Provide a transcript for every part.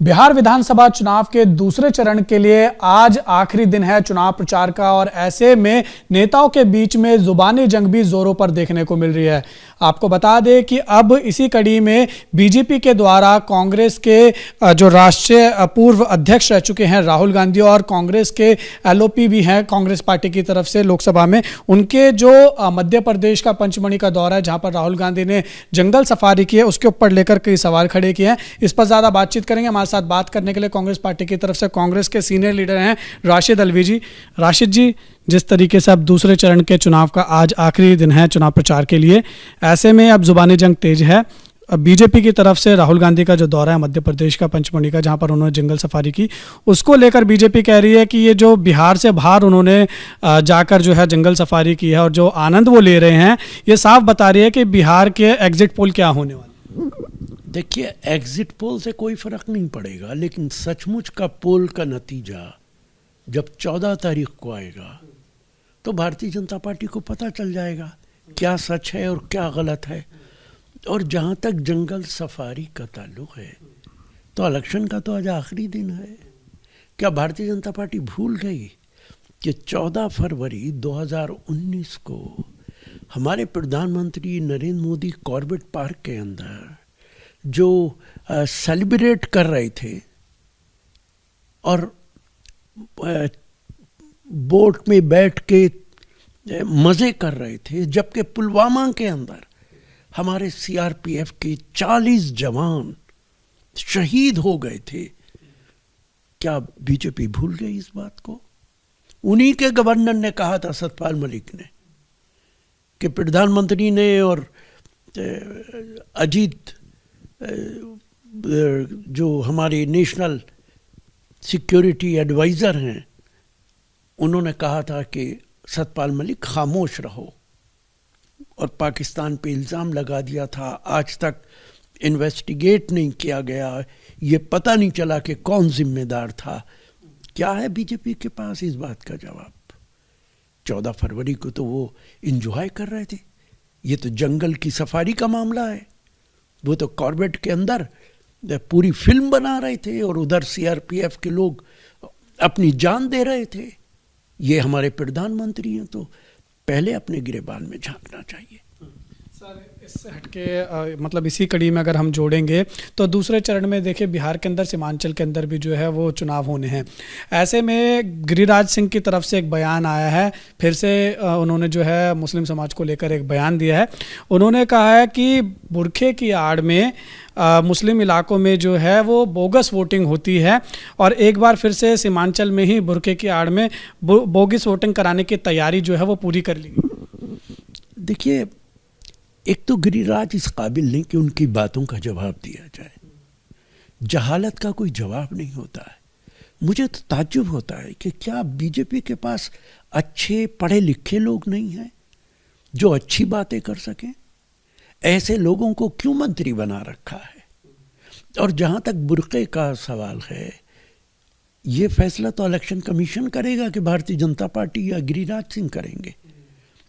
बिहार विधानसभा चुनाव के दूसरे चरण के लिए आज आखिरी दिन है चुनाव प्रचार का और ऐसे में नेताओं के बीच में जुबानी जंग भी जोरों पर देखने को मिल रही है। आपको बता दें कि अब इसी कड़ी में बीजेपी के द्वारा कांग्रेस के जो राष्ट्रीय पूर्व अध्यक्ष रह चुके हैं राहुल गांधी और कांग्रेस के एलओपी भी हैं कांग्रेस पार्टी की तरफ से लोकसभा में, उनके जो मध्य प्रदेश का पंचमढ़ी का दौरा है जहां पर राहुल गांधी ने जंगल सफारी की है उसके ऊपर लेकर कई सवाल खड़े किए हैं। इस पर ज्यादा बातचीत करेंगे। हमारे साथ बात करने के लिए कांग्रेस पार्टी की तरफ से कांग्रेस के सीनियर लीडर हैं राशिद अलवी जी। राशिद जी, जिस तरीके से अब दूसरे चरण के चुनाव का आज आखिरी दिन है चुनाव प्रचार के लिए, ऐसे में अब जुबानी जंग तेज है। अब बीजेपी की तरफ से राहुल गांधी का जो दौरा है मध्य प्रदेश का पंचमढ़ी का जहां पर उन्होंने जंगल सफारी की, उसको लेकर बीजेपी कह रही है कि ये जो बिहार से बाहर उन्होंने जाकर जो है जंगल सफारी की है और जो आनंद वो ले रहे हैं, ये साफ बता रही है कि बिहार के एग्जिट पोल क्या होने वाले। देखिए, एग्जिट पोल से कोई फर्क नहीं पड़ेगा, लेकिन सचमुच का पोल का नतीजा जब 14 तारीख को आएगा तो भारतीय जनता पार्टी को पता चल जाएगा क्या सच है और क्या गलत है। और जहाँ तक जंगल सफारी का ताल्लुक है तो इलेक्शन का तो आज आखिरी दिन है। क्या भारतीय जनता पार्टी भूल गई कि 14 फरवरी 2019 को हमारे प्रधानमंत्री नरेंद्र मोदी कॉर्बेट पार्क के अंदर जो सेलिब्रेट कर रहे थे और बोट में बैठ के मज़े कर रहे थे, जबकि पुलवामा के अंदर हमारे सीआरपीएफ के 40 जवान शहीद हो गए थे। क्या बीजेपी भूल गई इस बात को? उन्हीं के गवर्नर ने कहा था, सतपाल मलिक ने, कि प्रधानमंत्री ने और अजीत जो हमारे नेशनल सिक्योरिटी एडवाइज़र हैं, उन्होंने कहा था कि सतपाल मलिक खामोश रहो, और पाकिस्तान पे इल्ज़ाम लगा दिया था। आज तक इन्वेस्टिगेट नहीं किया गया, ये पता नहीं चला कि कौन जिम्मेदार था। क्या है बीजेपी के पास इस बात का जवाब? 14 फरवरी को तो वो इंजॉय कर रहे थे। ये तो जंगल की सफारी का मामला है। वो तो कॉर्बेट के अंदर पूरी फिल्म बना रहे थे और उधर सीआरपीएफ के लोग अपनी जान दे रहे थे। ये हमारे प्रधानमंत्री हैं, तो पहले अपने गिरेबान में झांकना चाहिए। सर, इससे हटके मतलब इसी कड़ी में अगर हम जोड़ेंगे तो दूसरे चरण में देखिए बिहार के अंदर, सीमांचल के अंदर भी जो है वो चुनाव होने हैं। ऐसे में गिरिराज सिंह की तरफ से एक बयान आया है, फिर से उन्होंने जो है मुस्लिम समाज को लेकर एक बयान दिया है। उन्होंने कहा है कि बुरखे की आड़ में मुस्लिम इलाकों में जो है वो बोगस वोटिंग होती है और एक बार फिर से सीमांचल में ही बुरखे की आड़ में बोगस वोटिंग कराने की तैयारी जो है वो पूरी कर ली गई। देखिए, एक तो गिरिराज इस काबिल नहीं कि उनकी बातों का जवाब दिया जाए। जहालत का कोई जवाब नहीं होता है। मुझे तो ताज्जुब होता है कि क्या बीजेपी के पास अच्छे पढ़े लिखे लोग नहीं हैं जो अच्छी बातें कर सकें? ऐसे लोगों को क्यों मंत्री बना रखा है? और जहाँ तक बुर्के का सवाल है, ये फैसला तो इलेक्शन कमीशन करेगा कि भारतीय जनता पार्टी या गिरिराज सिंह करेंगे।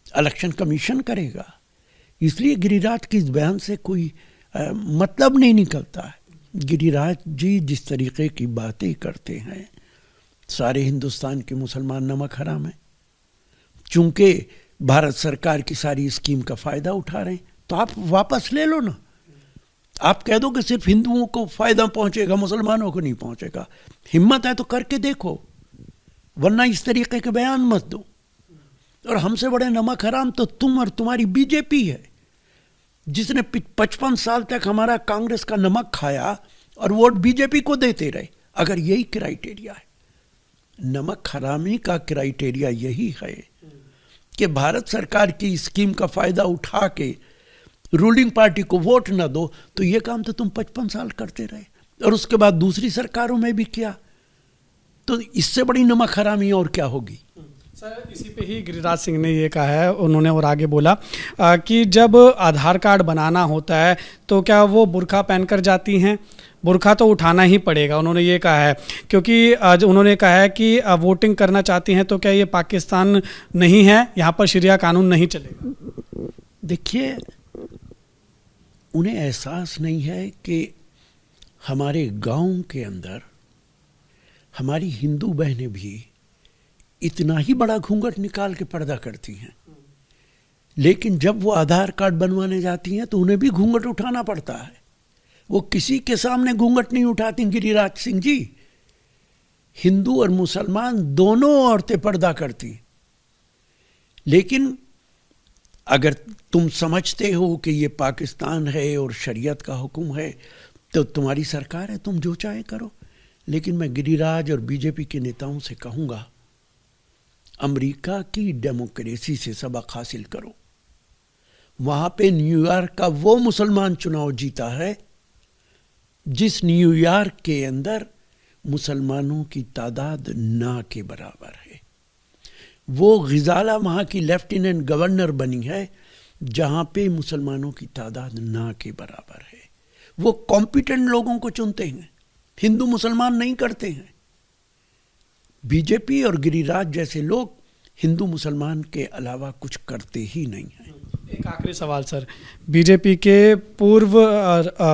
इलेक्शन कमीशन करेगा, इसलिए गिरिराज के इस बयान से कोई मतलब नहीं निकलता है। गिरिराज जी जिस तरीके की बातें करते हैं, सारे हिंदुस्तान के मुसलमान नमक हराम हैं। चूंकि भारत सरकार की सारी स्कीम का फ़ायदा उठा रहे हैं, तो आप वापस ले लो ना। आप कह दो कि सिर्फ हिंदुओं को फ़ायदा पहुंचेगा, मुसलमानों को नहीं पहुंचेगा। हिम्मत है तो करके देखो, वरना इस तरीके के बयान मत दो। और हमसे बड़े नमक हराम तो तुम और तुम्हारी बीजेपी है, जिसने 55 साल तक हमारा कांग्रेस का नमक खाया और वोट बीजेपी को देते रहे। अगर यही क्राइटेरिया है, नमक हरामी का क्राइटेरिया यही है कि भारत सरकार की स्कीम का फ़ायदा उठा के रूलिंग पार्टी को वोट न दो, तो ये काम तो तुम 55 साल करते रहे और उसके बाद दूसरी सरकारों में भी किया। तो इससे बड़ी नमक हरामी और क्या होगी? सर, इसी पे ही गिरिराज सिंह ने ये कहा है, उन्होंने और आगे बोला कि जब आधार कार्ड बनाना होता है तो क्या वो बुर्का पहनकर जाती हैं? बुर्का तो उठाना ही पड़ेगा, उन्होंने ये कहा है। क्योंकि उन्होंने कहा है कि वोटिंग करना चाहती हैं तो क्या ये पाकिस्तान नहीं है, यहाँ पर शरिया कानून नहीं चलेगा? देखिए, उन्हें एहसास नहीं है कि हमारे गांव के अंदर हमारी हिंदू बहनें भी इतना ही बड़ा घूंघट निकाल के पर्दा करती हैं, लेकिन जब वो आधार कार्ड बनवाने जाती हैं तो उन्हें भी घूंघट उठाना पड़ता है। वो किसी के सामने घूंघट नहीं उठाती गिरिराज सिंह जी। हिंदू और मुसलमान दोनों औरतें पर्दा करती। लेकिन अगर तुम समझते हो कि ये पाकिस्तान है और शरीयत का हुक्म है तो तुम्हारी सरकार है, तुम जो चाहे करो। लेकिन मैं गिरिराज और बीजेपी के नेताओं से कहूँगा, अमेरिका की डेमोक्रेसी से सबक हासिल करो। वहाँ पे न्यूयॉर्क का वो मुसलमान चुनाव जीता है जिस न्यूयॉर्क के अंदर मुसलमानों की तादाद ना के बराबर है। वो गिजाला वहाँ की लेफ्टिनेंट गवर्नर बनी है जहाँ पे मुसलमानों की तादाद ना के बराबर है। वो कॉम्पिटेंट लोगों को चुनते हैं, हिंदू मुसलमान नहीं करते हैं। बीजेपी और गिरिराज जैसे लोग हिंदू मुसलमान के अलावा कुछ करते ही नहीं हैं। एक आखिरी सवाल सर, बीजेपी के पूर्व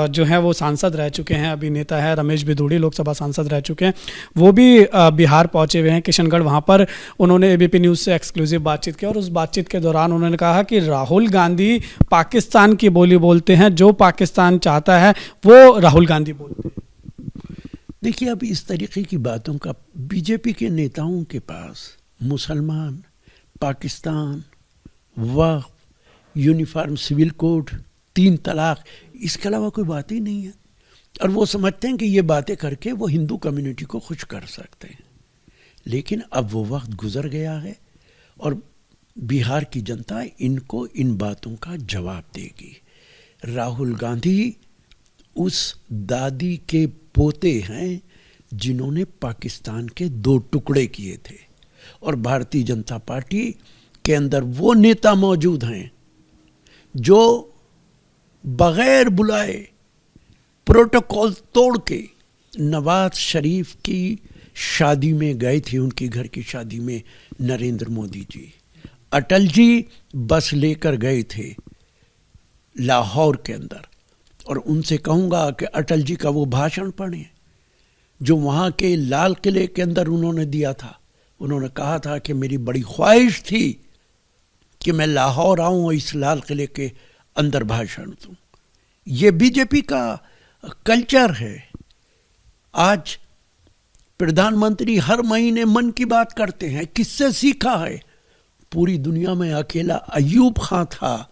जो है वो सांसद रह चुके हैं, अभी नेता है रमेश बिधूड़ी, लोकसभा सांसद रह चुके हैं, वो भी बिहार पहुंचे हुए हैं, किशनगढ़। वहां पर उन्होंने एबीपी न्यूज़ से एक्सक्लूसिव बातचीत की और उस बातचीत के दौरान उन्होंने कहा कि राहुल गांधी पाकिस्तान की बोली बोलते हैं, जो पाकिस्तान चाहता है वो राहुल गांधी बोलते हैं। देखिए, अब इस तरीके की बातों का बीजेपी के नेताओं के पास मुसलमान, पाकिस्तान, वक्फ, यूनिफॉर्म सिविल कोड, 3 तलाक, इसके अलावा कोई बात ही नहीं है। और वो समझते हैं कि ये बातें करके वो हिंदू कम्युनिटी को खुश कर सकते हैं। लेकिन अब वो वक्त गुजर गया है और बिहार की जनता इनको इन बातों का जवाब देगी। राहुल गांधी उस दादी के पोते हैं जिन्होंने पाकिस्तान के 2 टुकड़े किए थे, और भारतीय जनता पार्टी के अंदर वो नेता मौजूद हैं जो बगैर बुलाए प्रोटोकॉल तोड़ के नवाज शरीफ की शादी में गए थे, उनके घर की शादी में नरेंद्र मोदी जी। अटल जी बस लेकर गए थे लाहौर के अंदर, और उनसे कहूँगा कि अटल जी का वो भाषण पढ़ें जो वहाँ के लाल किले के अंदर उन्होंने दिया था। उन्होंने कहा था कि मेरी बड़ी ख्वाहिश थी कि मैं लाहौर आऊँ और इस लाल किले के अंदर भाषण दूँ। ये बीजेपी का कल्चर है। आज प्रधानमंत्री हर महीने मन की बात करते हैं। किससे सीखा है? पूरी दुनिया में अकेला अयूब खां था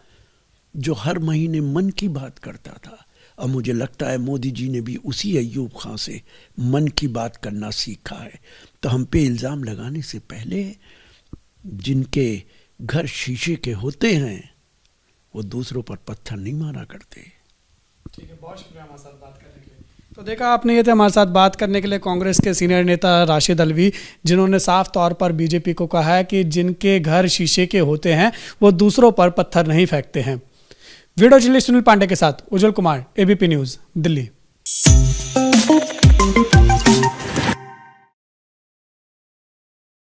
जो हर महीने मन की बात करता था। और मुझे लगता है मोदी जी ने भी उसी अयूब खां से मन की बात करना सीखा है। तो हम पे इल्ज़ाम लगाने से पहले जिनके घर शीशे के होते हैं वो दूसरों पर पत्थर नहीं मारा करते। ठीक है, बहुत शुक्रिया हमारे साथ बात करने के लिए। तो देखा आपने, ये थे हमारे साथ बात करने के लिए कांग्रेस के सीनियर नेता राशिद अलवी, जिन्होंने साफ तौर पर बीजेपी को कहा है कि जिनके घर शीशे के होते हैं वो दूसरों पर पत्थर नहीं फेंकते हैं। वीडियो जर्नलिस्ट सुनील पांडे के साथ उज्जवल कुमार, एबीपी न्यूज़, दिल्ली।